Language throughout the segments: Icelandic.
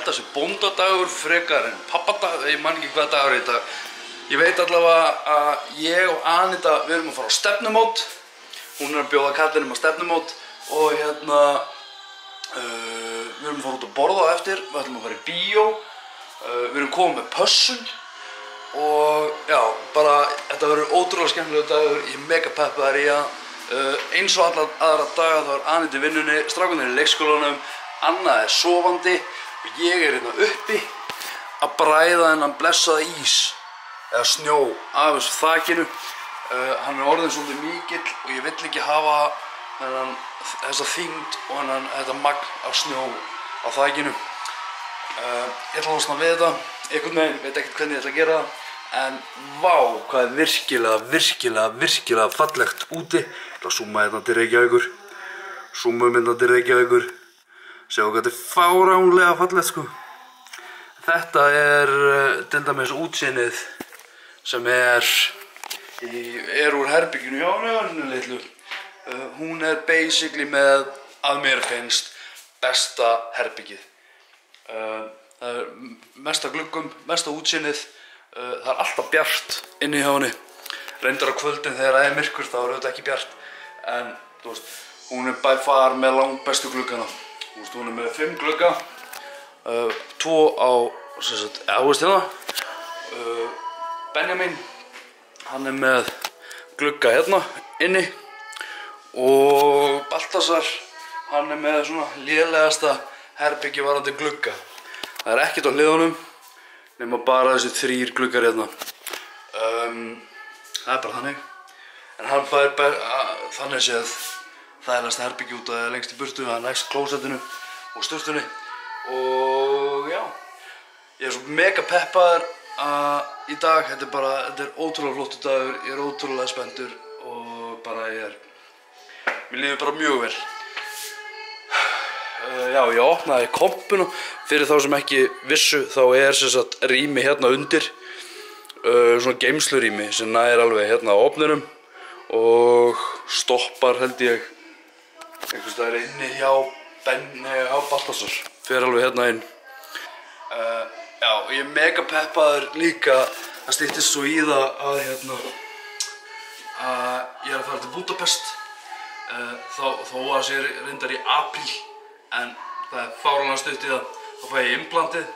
þetta sé bóndadagur frekar en pappadagur, ég man ekki hvað dagur er þetta. Ég veit allavega að ég og Anita, við erum að fara á stefnumót. Hún er að bjóða kallinum á stefnumót og við erum að fara út að borða á eftir, við ætlum að fara í bíó, við erum komið með pössun og já, bara þetta verður ótrúlega skemmtilegur dagur, ég er mega peppaður í það. Eins og alla aðra daga þá er Anita í vinnunni, strákarnir í leikskólanum, Anna er sofandi og ég er hérna uppi að bræða þennan blessaða ís eða snjó af þessu þakinu. Hann er orðinn svolítið mikill og ég vill ekki hafa þessa þyngd og þetta magn af snjó á þakinu. Ég ætla að losna við þetta, einhvern veginn, veit ekkert hvernig ég ætla að gera það. En vá, hvað er virkilega fallegt úti. Ég ætla að zooma hérna til Reykjavíkur. Zoomum hérna til Reykjavíkur. Sjá hvað þetta er fáránlega fallegt sko. Þetta er til dæmis útsýnið sem er úr herberginu hjá henni litlu. Hún er basically með, að mér finnst, besta herbergið. Það er mesta gluggum, mesta útsýnið. Það er alltaf bjart inni hjá henni. Reyndar á kvöldin þegar það er myrkur þá er auðvitað ekki bjart. En þú veist, hún er by far með langbestu gluggana. Þú veist, hún er með 5 glugga. 2 á, þú veist hérna. Benjamin, hann er með glugga hérna inni. Og Baltasar, hann er með svona lélegasta herbergi varðandi glugga. Það er ekkert á hliðunum nema bara þessi 3 gluggar hérna. Það er bara þannig. En hann fær þannig séð þægilegasta herbergi út að lengst í burtu, það er næst klósettinu og sturtunni. Og já, ég er svo mega peppaður í dag. Þetta er ótrúlega flottur dagur, ég er ótrúlega spenntur og bara mér líður bara mjög vel. Já, ég opnaði kompuna. Fyrir þá sem ekki vissu þá er sem sagt rými hérna undir, svona geymslurými sem nær alveg hérna á ofninum og stoppar held ég einhvers staðar inni hjá Baltasar. Fer alveg hérna inn. Já, ég er mega peppaður líka. Það styttist svo í það að ég er að fara til Budapest. Þó að sé reyndar í apríl, en það er fáránlega stutt í það. Þá fæ ég implantið,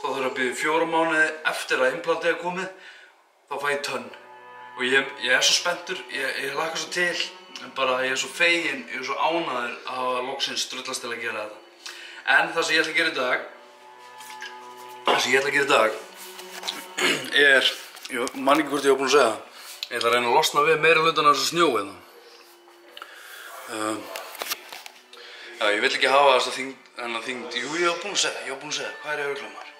þá þarf að bíða 4 mánuði eftir að implantið er komið, þá fæ ég tönn. Og ég er svo spenntur, ég hlakka svo til, en bara ég er svo feginn, ég er svo ánægður að hafa loksins drullast til að gera þetta. En það sem ég ætla að gera í dag, er, ég man ekki hvort ég var búinn að segja það, ég ætla að reyna að losna við meira hlutan af þessu snjó hérna. Já, ég vill ekki hafa þessa þyngd, jú, ég var búinn að segja, hvað er ég að hugla maður?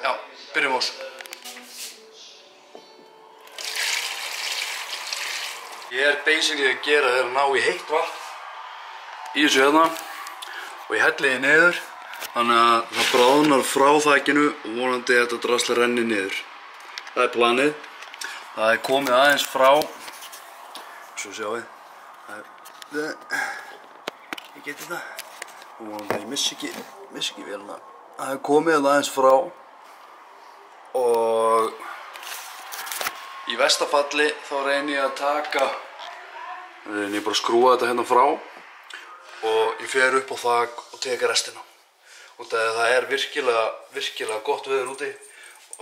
Já, byrjum á þessu. Ég er basically að gera þegar að ná í heitt vatn í þessu hérna og ég helli því niður, þannig að það bráðnar frá þakinu og vonandi þetta drasl renni niður. Það er planið. Það er komið aðeins frá, svo sjáum við. Ég geti þetta og ég missi ekki vélina. Það er komið aðeins frá og í versta falli þá reyni ég að bara að skrúa þetta hérna frá og ég fer upp á þak og teka restina. Og það er virkilega gott veður úti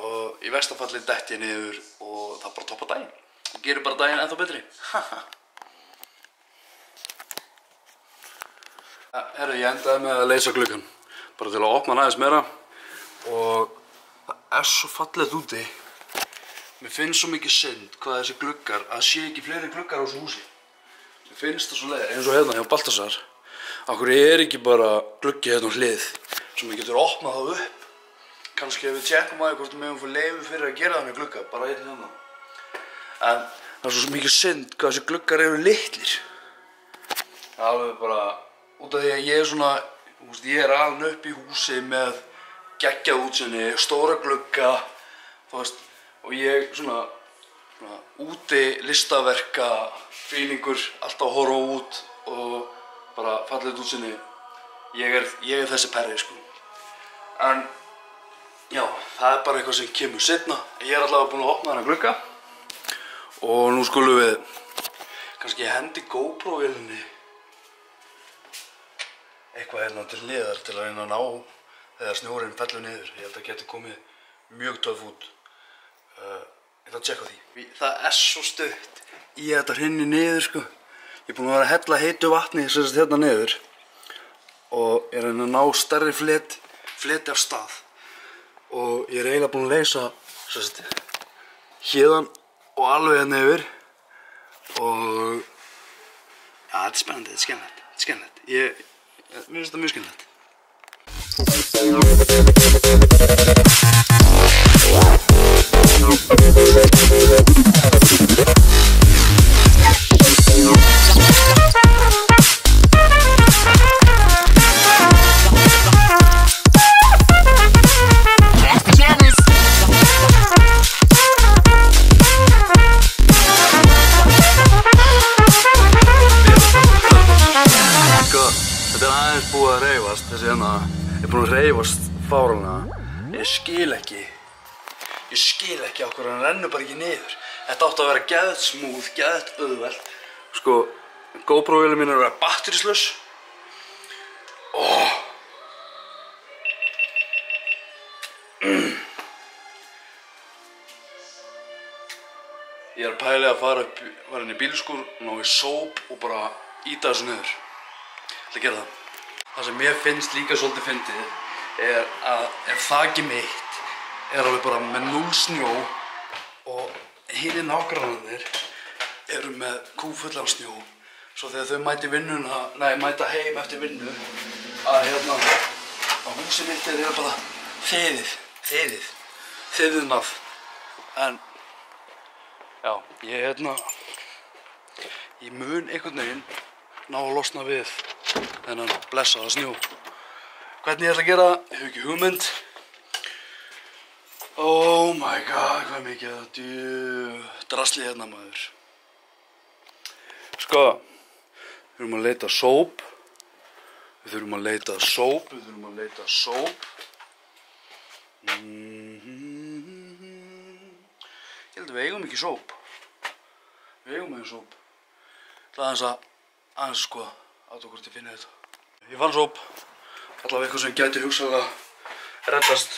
og í versta falli dett ég niður og það bara toppar daginn. Það gerir bara daginn ennþá betri. Herru, ég endaði með að leysa gluggann, bara til að opna hann aðeins meira og það er svo fallegt úti. Mér finnst svo mikið synd hvað þessi gluggar, að sé ekki fleiri gluggar á þessu húsi. Mér finnst það svo leið, eins og hérna hjá Baltasar. Akkur er ekki bara gluggi hérna á hlið sem við getur opnað þá upp. Kannski ef við tjekkum aðeins hvort við megum fá leyfi fyrir að gera það með glugga, bara einn hérna. En það er svo mikið synd hvað þessi gluggar eru litlir. Það er alveg bara út af því að ég er svona, ég er alveg upp í húsi með geggjað útsýni, stóra glugga, þú veist, og ég svona úti listaverka feelingur, alltaf að horfa út og bara fallegt útsýni. Ég er þessi perri sko. En já, það er bara eitthvað sem kemur seinna. Ég er allavega búinn að opna þennan glugga og nú skulum við kannski hendi GoPro-vélinni eitthvað hérna til niðar til að reyna að ná þegar snjórinn fellur niður. Ég held að það geti komið mjög töff út. Ég ætla að tjekka því. Það er svo stutt í að þetta hrynni niður sko. Ég er búinn að vera að hella heitu vatni sem sagt hérna niður og ég er að reyna að ná stærri fleti af stað og ég er eiginlega búinn að leysa sem sagt héðan og alveg hérna yfir og ja, þetta er spennandi, þetta er skemmtilegt. Mér finnst þetta mjög skemmtilegt. Þetta er aðeins búið að hreyfast, þessi hérna er búin að hreyfast fáránlega. Ég skil ekki á hverju hann rennur bara ekki niður. Þetta átti að vera geðveikt smooth, geðveikt auðvelt. Sko, GoPro-vélin mín er að vera batterislaus. Ég er að pæla að fara inn í bílskúr, ná í sóp og bara ýta þessu niður. Að gera það. Það sem mér finnst líka svolítið fyndið er að ef þakið mitt er alveg bara með 0 snjó og hinir nágrannarnir eru með kúfullan snjó svo þegar þau mæta heim eftir vinnu að húsið mitt er bara þiðið nafn. En já, ég mun einhvern veginn ná að losna við þennan blessaða snjó. Hvernig ég ætla að gera það? Ég hef ekki hugmynd. Oh my god, hvað mikið það drasli hérna maður. Sko, við þurfum að leita sóp. Ég held að við eigum ekki sóp. Það er aðeins sko átta hvort ég finni þetta. Ég fann sóp, allavega eitthvað sem gæti hugsanlega reddast.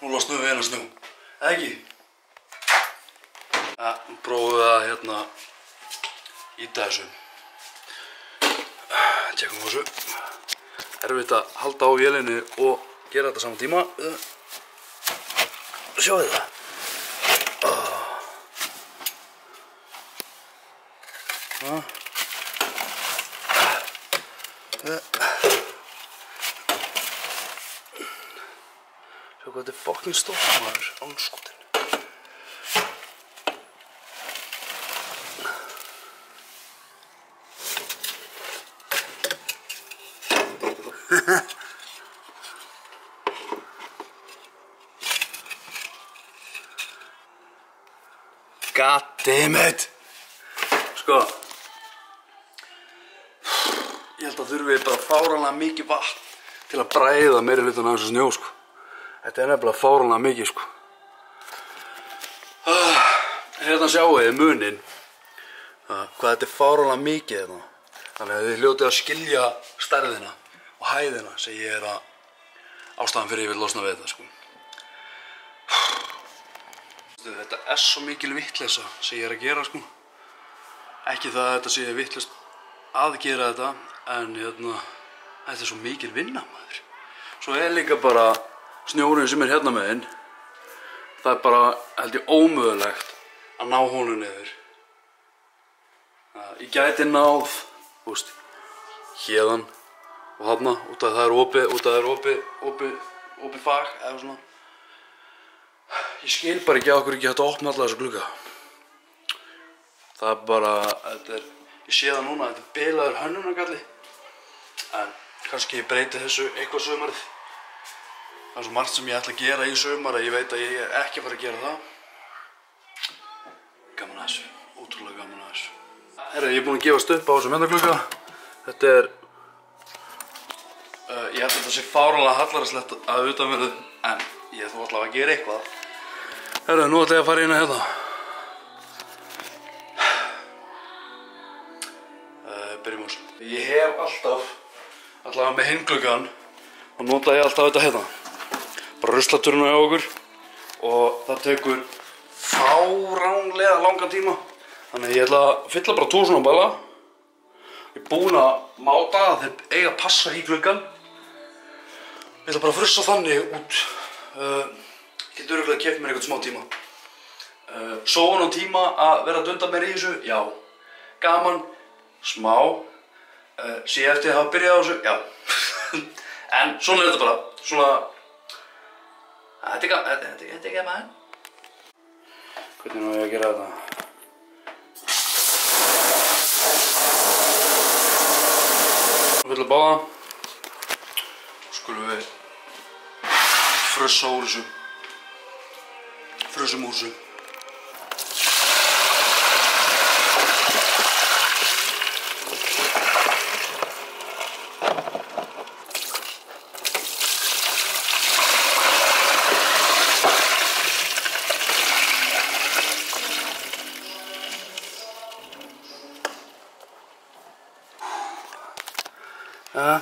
Nú losnum við eina snjó, eða ekki? Ja, prófum við að ýta þessu. Tjekkum þessu. Erfitt að halda á vélinni og gera þetta saman tíma. Sjáðu það. Sjá hvað þetta er fucking stórt maður, andskotinn. God damn it! Sko, ég held að þurfi bara fáránlega mikið vatn til að bræða meiri hlutan af þessu snjó, sko. Þetta er nefnilega fáránlega mikið, sko. Hérna sjáu þið muninn. Hvað þetta er fáránlega mikið hérna. Þannig að þið hljótið að skilja stærðina og hæðina sem ég er að ástæðan fyrir ég vil losna við þetta, sko. Þetta er svo mikil vitleysa sem ég er að gera, sko. Ekki það að þetta sé vitlaust að gera þetta, en þetta er svo mikil vinna, maður. Svo er líka bara snjórinn sem er hérna megin. Það er bara, held ég, ómögulegt að ná honum niður. Ég gæti náð, héðan og þarna, út af það er opið fag, eða svona. Ég skil bara ekki á okkur ekki hægt að opna alla þessu glugga. Það er bara, ég sé það núna, þetta er bilaður hönnunargalli. En kannski ég breyti þessu eitthvað sumarið. Það er svo margt sem ég ætla að gera í sumar að ég veit að ég er ekki að fara að gera það. Gaman að þessu, ótrúlega gaman að þessu. Herra, ég er búinn að gefast upp á þessum hendarglugga. Þetta er Ég held að þetta sé fáránlega hallærislegt að utanverðu, en ég þó allavega að gera eitthvað. Herru, nú ætla ég að fara inn að hérna. Byrjum á þessu. Ég hef alltaf, allavega með hindgluggan, og nota ég alltaf þetta hérna. Bara ruslaturna hjá okkur og það tekur fáránlega langan tíma. Þannig ég ætla að fylla bara 2 svona bala. Ég er búinn að máta að þeir eiga að passa í gluggan. Ég ætla bara að frussa þannig út. Ég get örugglega keypt mér eitthvað smá tíma. Sofan á tíma að vera að dunda mér í þessu? Já. Gaman? Smá. Sé eftir að hafa byrjað á þessu? Já. En svona er þetta bara. Svona... Þetta er gaman. Hvernig á ég að gera þetta? Fylla báða. Skulum við frussa úr þessu. Frussum úr þessu.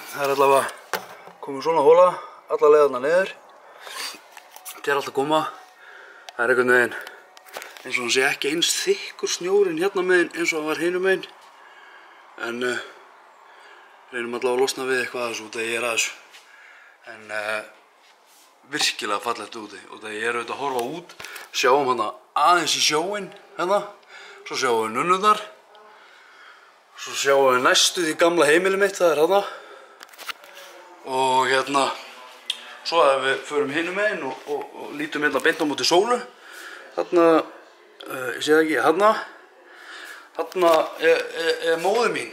Það er allavega komið svona hóla, alla leiðarna niður. Þetta er alltaf koma. Það er einhvern veginn eins og hann sé ekki eins þykkur snjórinn hérna megin eins og hann var hinum megin. En reynum allavega að losna við eitthvað að þessu út að ég er að þessu. En virkilega fallegt úti. Út að ég er auðvitað að horfa út, sjáum hana aðeins í sjóinn hérna. Svo sjáum við nunnurnar. Svo sjáum við næstu því gamla heimili mitt, það er hana. Og hérna, svo ef við förum hinum megin og lítum hérna beint á móti sólu. Þarna, ég sé það ekki, þarna er móðir mín.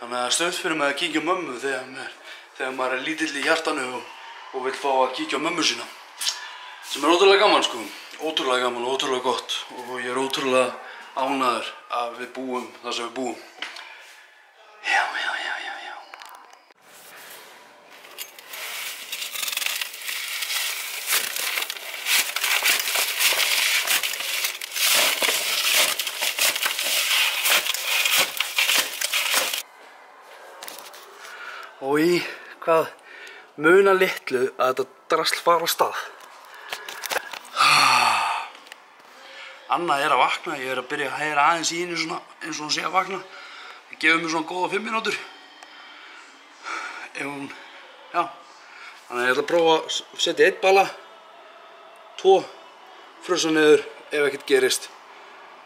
Þannig að stöðt fyrir mig að kíkja á mömmu þegar maður er lítill í hjartanu og vill fá að kíkja á mömmu sína. Sem er ótrúlega gaman sko, ótrúlega gaman og ótrúlega gott. Og ég er ótrúlega ánægður að við búum það sem við búum. Já. Og í hvað muna litlu að þetta drasl fara af stað. Anna er að vakna, ég er að byrja að heyra aðeins í henni svona eins og hún sé að vakna. Það gefur mér svona góða 5 mínútur. Ef hún, já. Þannig að ég ætla að prófa að setja 1 bala, 2, frussa niður, ef ekkert gerist.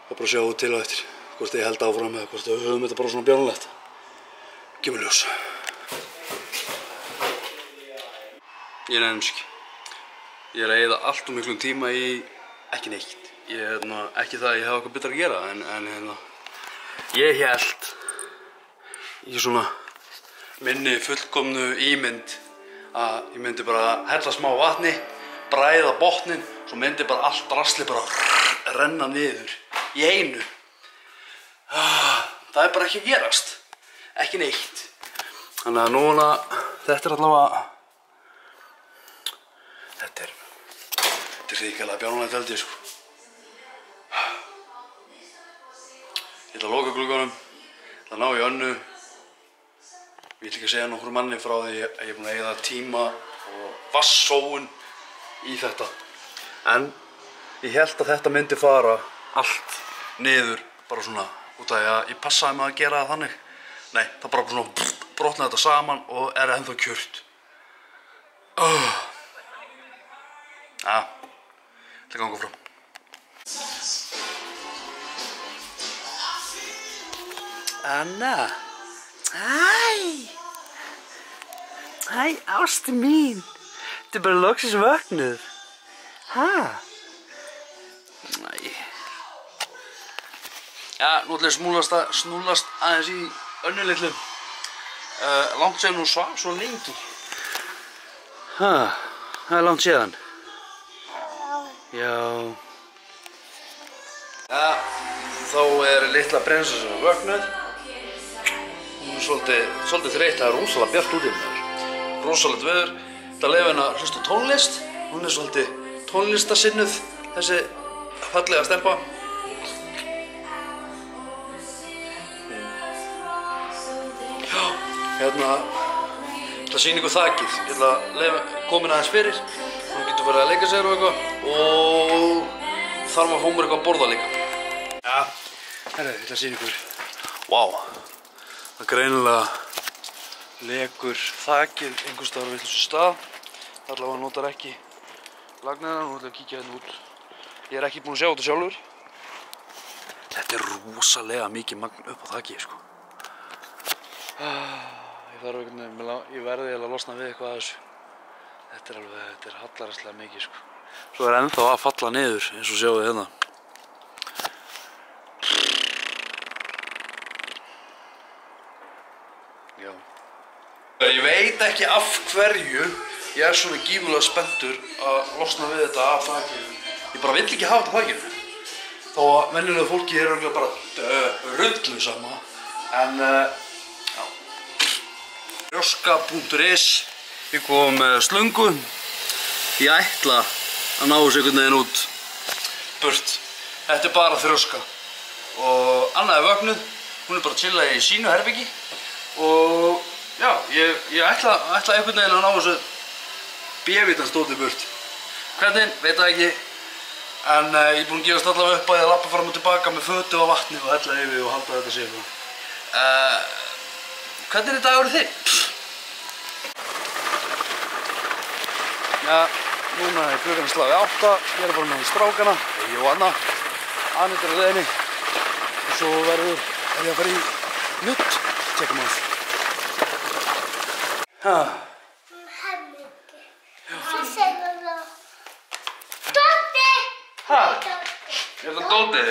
Og bara sjá til á eftir hvort ég held áfram eða hvort við höfum þetta bara svona bjánulegt. Gefum ljós. Ég er ennsk. Ég er að eyða allt og miklum tíma í ekki neitt. Ég er ekki það að ég hef eitthvað betra að gera, en ég hélt í svona minni fullkomnu ímynd að ég myndi bara hella smá vatni, bræða botninn, svo myndi bara allt drasli bara renna niður í einu. Það er bara ekki að gerast. Ekki neitt. Þannig að núna, þetta er allavega... Þetta er hrikalega bjánulegt held ég sko. Ég ætla að loka glugganum, ég ætla að ná í önnu. Ég vil ekki segja nokkur manni frá því að ég er búinn að eyða tíma og vassóun í þetta. En ég held að þetta myndi fara allt niður bara svona út af því að ég passaði mig að gera það þannig. Nei, það bara svona brotnaði þetta saman og er ennþá kjurt. Já, ég ætla að ganga frá. Anna. Hæ, ástin mín. Þetta er bara loksins vöknuð. Hæ? Næ. Já, nú ætla ég að snúlast aðeins í önnu litlu. Langt séðan hún svaf svo lengi. Hæ, það er langt séðan. Já. Ja, þá er litla prinsessan vöknuð. Hún er svolítið þreytt, það er rosalega bjart úti með þér. rosalegt veður. Þetta leyfa henni að hlusta á tónlist. Hún svolítið tónlistasinnuð, þessi fallega stelpa. Já, hérna, ég ætla að sýna ykkur þakið. Ég ætla að leyfa komin aðeins fyrir. Hún getur verið að leika sér og eitthvað og þarf að fá mér eitthvað að borða líka. Já, herru, ég ætla að sýna ykkur. Vá, það greinilega lekur þakið einhvers staðar á vitlausu stað. Allavega notar ekki lagnina, nú ætla ég að kíkja hérna út. Ég er ekki búinn að sjá þetta sjálfur. Þetta er rosalega mikið magn upp á þakið, sko. Ég þarf einhvern veginn, ég verði eiginlega að losna við eitthvað að þessu. Þetta er hallærislega mikið, sko. Svo er ennþá að falla niður, eins og sjáum við hérna. Já. Ég veit ekki af hverju ég er svona gífurlega spenntur að losna við þetta af þakinu. Ég bara vill ekki hafa þetta þakinu. Þó að venjulegu fólki er örugglega bara rullu sama. En, já. Þrjóska.is. Við komum með slöngu. Ég ætla að ná þessu einhvern veginn út burt. Þetta er bara þrjóska. Og Anna er vöknuð. Hún er bara að chilla í sínu herbergi. Og já, ég ætla einhvern veginn að ná þessu B-vitans dóti burt. Hvernig, veit það ekki. En ég er búinn að gefast allavega upp að ég lappa fram og tilbaka með fötu og vatni og hella yfir og halda þetta sér. Hvernig er dagur þinn? Já, núna er klukkan slagið 8. Ég er bara með strákana, ég og Anna. Anita er á leiðinni. Og svo verður ég að fara í nudd. Tjekkum á það. Er það dótið?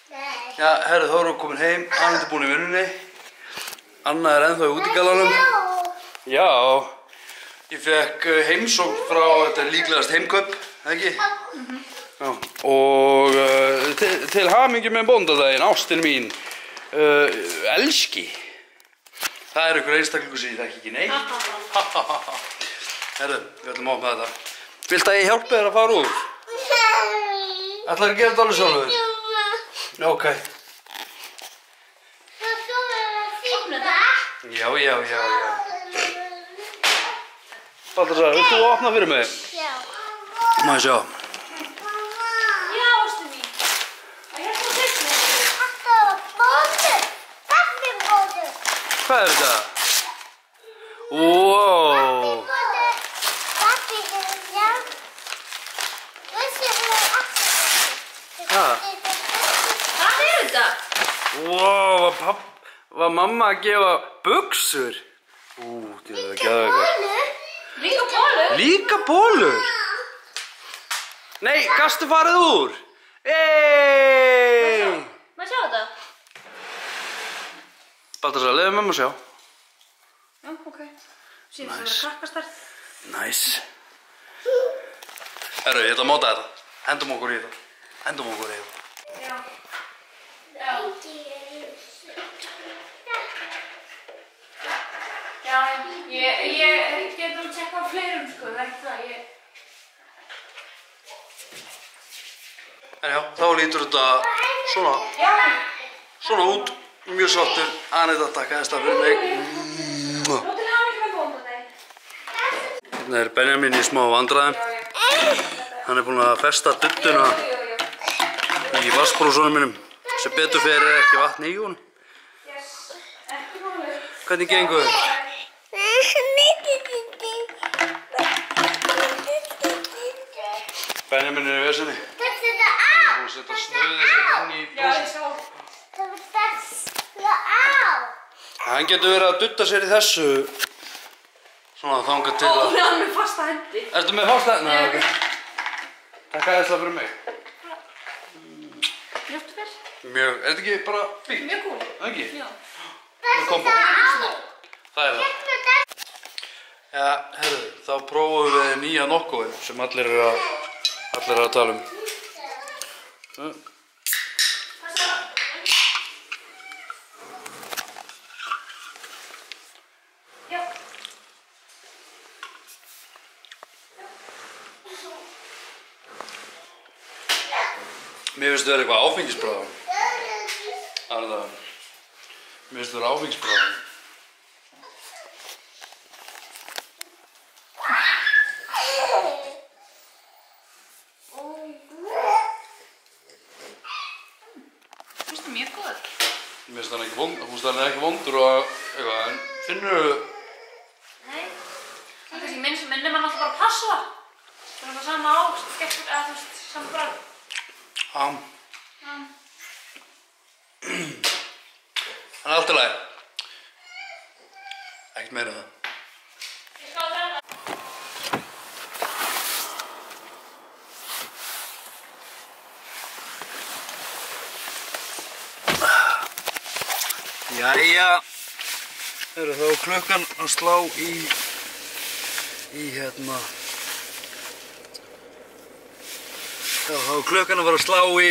Nei. Já, herru, þá erum við komin heim. Anita er búin í vinnunni. Anna er ennþá í útigalanum. Já. Ég fekk heimsókn frá, þetta er líklegast heimkaup, ekki? Já. Og til hamingju með bóndadaginn, ástin mín, elski. Það er einhver einstaklingur sem ég þekki ekki neitt. Herru, við ætlum að opna þetta. Viltu að ég hjálpi þér að fara úr? Ætlarðu að gera þetta alveg sjálfur? Já, ok. Já. Baltasar, vilt þú opna fyrir mig? Já. Má ég sjá? Já, ástu mín. Það er hérna þessu. Þetta var bóður. Pappi bóður. Hvað er þetta? Wow. Pappi bóður. Já. Þessi er Hvað? Hvað er þetta? Wow, var mamma að gefa buxur? Þetta er geðveikt. Líka bólur? Líka bólur? Nei, gastu farið úr? Má sjá þetta? Baltasar, leiðu mömmu að sjá. Já, ok. Sýnir það vera krakkastarð. Nice. Herru, ég ætla að móta þetta. Hendum okkur í þetta. Já. Já, ég get að tjekka á fleirum, sko, það er ekki það, En já, þá lítur þetta svona út. Mjög sáttur. Anita, takk aðeins það fyrir mig. Nú til hamingju með bóndadaginn. Hérna er Benjamin í smá vandræðum. Hann er búinn að festa dudduna í vassbrúsunum mínum. Sem betur fer er ekki vatn í honum. Ekki máli. Hvernig gengur þér? Benjamin er í vesinni. Þetta á! Hann er búinn að setja snöðið sér inn í Já, ég brúsun. sá. Þetta á! Hann getur verið að dutta sér í þessu. Svona þangað til að... Ó, hann með fasta hendi. Ertu með fasta? Nei, ok. Takk aðeins það fyrir mig. Njóttu vel. Mjög, er þetta ekki bara fínt? Mjög cool. Ekki? Já. Kombo. Það er það. Ja, herru, þá prófum við nýja Nokkoinn sem allir eru að tala um. Já. Mér finnst það vera eitthvað áfengisbragð. Arna, mér finnst það vera áfengisbragð. Finnst það mjög góður? Mér finnst það ekki vond, þú veist það er ekki vondur og eitthvað, en finnur þú? Nei. Það er kannski minnir mann alltaf bara að passa það. Það er eitthvað sama ást, skekkur, eða þú veist, sama bragð. Já. Það er allt í lagi. Ekkert meira en það. Ég skal brenna. Jæja. Þá er klukkan að slá í hérna. Já, þá er klukkan að fara að slá í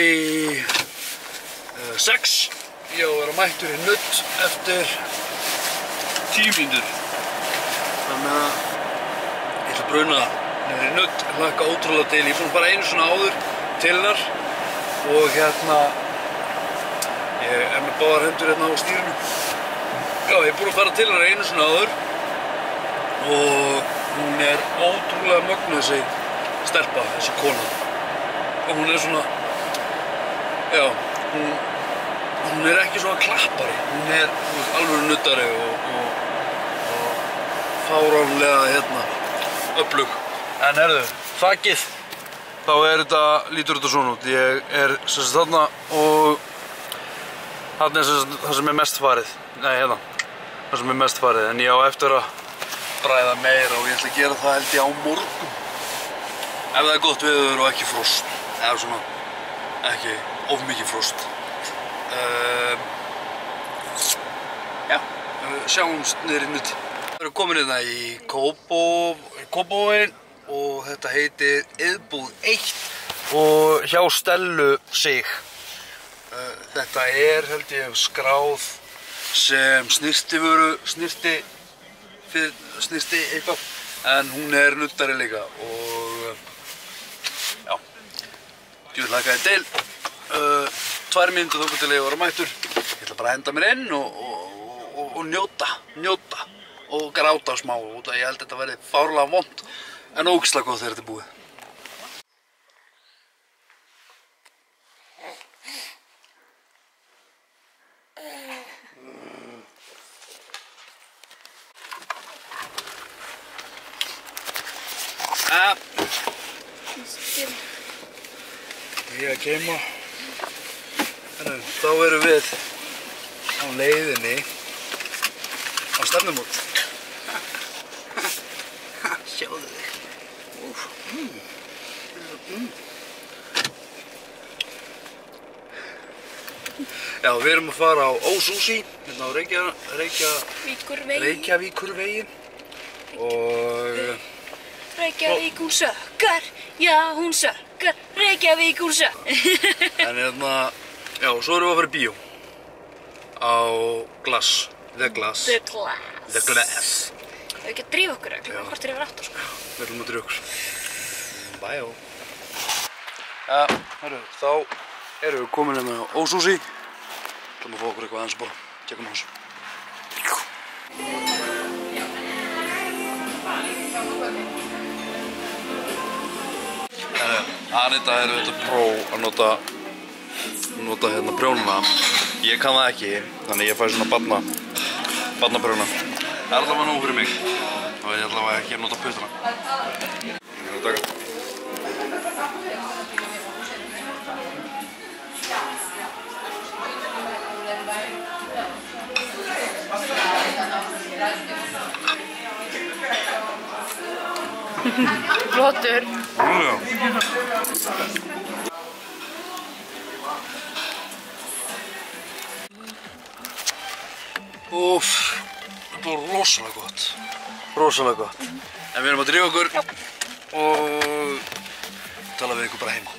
6. Ég á að vera mættur í nudd eftir 10 mínútur. Þannig að ég ætla að bruna niður í nudd, hlakka ótrúlega til. Ég er búinn að fara einu svona áður til hennar og hérna ég er með báðar hendur hérna á stýrinu. Já, ég er búinn að fara til hennar einu svona áður og hún er ótrúlega mögnuð þessi stelpa, þessi kona. Og hún er svona, já, hún er ekki svona klappari, hún er alveg nuddari og fáránlega hérna öflug. En herðu, þakkið, þá lítur þetta svona út. Ég er sem sagt þarna og þarna er sem sagt það sem er mest farið. Nei, hérna, það sem er mest farið, en ég á eftir að bræða meira og ég ætla að gera það held ég á morgun. Ef það er gott veður og ekki frost. Eða svona, ekki of mikið frost. Já, sjáumst niður í nudd. Við erum komin hérna í Kópavoginn og þetta heitir Iðbúð 1 og hjá Stellu Sig. Þetta er held ég skráð sem snyrti eitthvað, en hún er nuddari líka og já. Ég hlakkaði til 2 mínútur þangað til ég var mættur. Ég ætla bara að henda mér inn og njóta og gráta smá út að ég held að þetta verði fárlega vont en ógeðslega gott þegar þetta er búið. Ég að geyma. Þá erum við á leiðinni á stefnumót. Sjáðu þig. Já, við erum að fara á Ósushi, hérna á Reykjavíkurveginn og Reykjavík hún sökkar, já hún sökkar, Reykjavík hún sökkar. En hérna, já, svo erum við að fara í bíó á Glass, The Glass. Við ekki að drífa okkur, hvort er yfir 8 sko. Við ætlum að drífa okkur. Bæjó. Ja, herru, þá erum við komin hérna á Ósushi. Ætlum að fá okkur eitthvað aðeins að borða. Tjekkum á þessu. Anita er auðvitað pró að nota hérna prjónuna. Ég kann það ekki, þannig ég fæ svona barnaprjóna. Það er allavega nóg fyrir mig. Þá veit ég allavega ekki að nota puttana. Ég er að taka. Flottur. Úff, þetta var rosalega gott. Rosalega gott. En við erum að drífa okkur og tala við ykkur bara heima.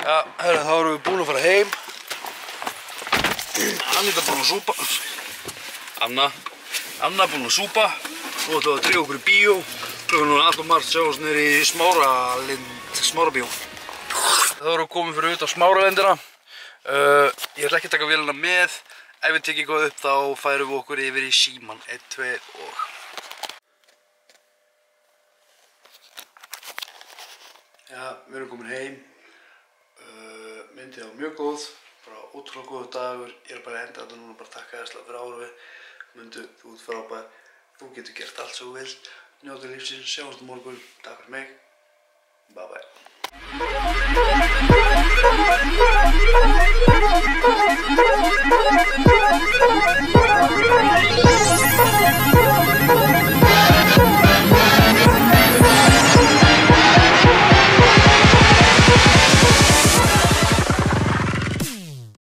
Já, herra, þá erum við búin að fara heim. Anita búin að súpa. Anna búin að súpa. Nú ætlum við að drífa okkur í bíó. Klukkan er alltaf margt, sjáumst niður í Smáralind. til Smárabíó. Það voru komin fyrir utan Smáralendina. Ég ætla ekki að taka vélina með. Ef við tekið eitthvað upp þá færum við okkur yfir í síman. 1, 2 og... Já, við erum komin heim. Myndið var mjög góð. Bara ótrúlega góður dagur. Ég er bara að enda þetta núna, bara takka þesslega fyrir árið. Mundu, þú ert frábær. Þú getur gert allt sem þú vilt. Njóttu lífsins, sjáumst á morgun. Takk fyrir mig. Bye bye.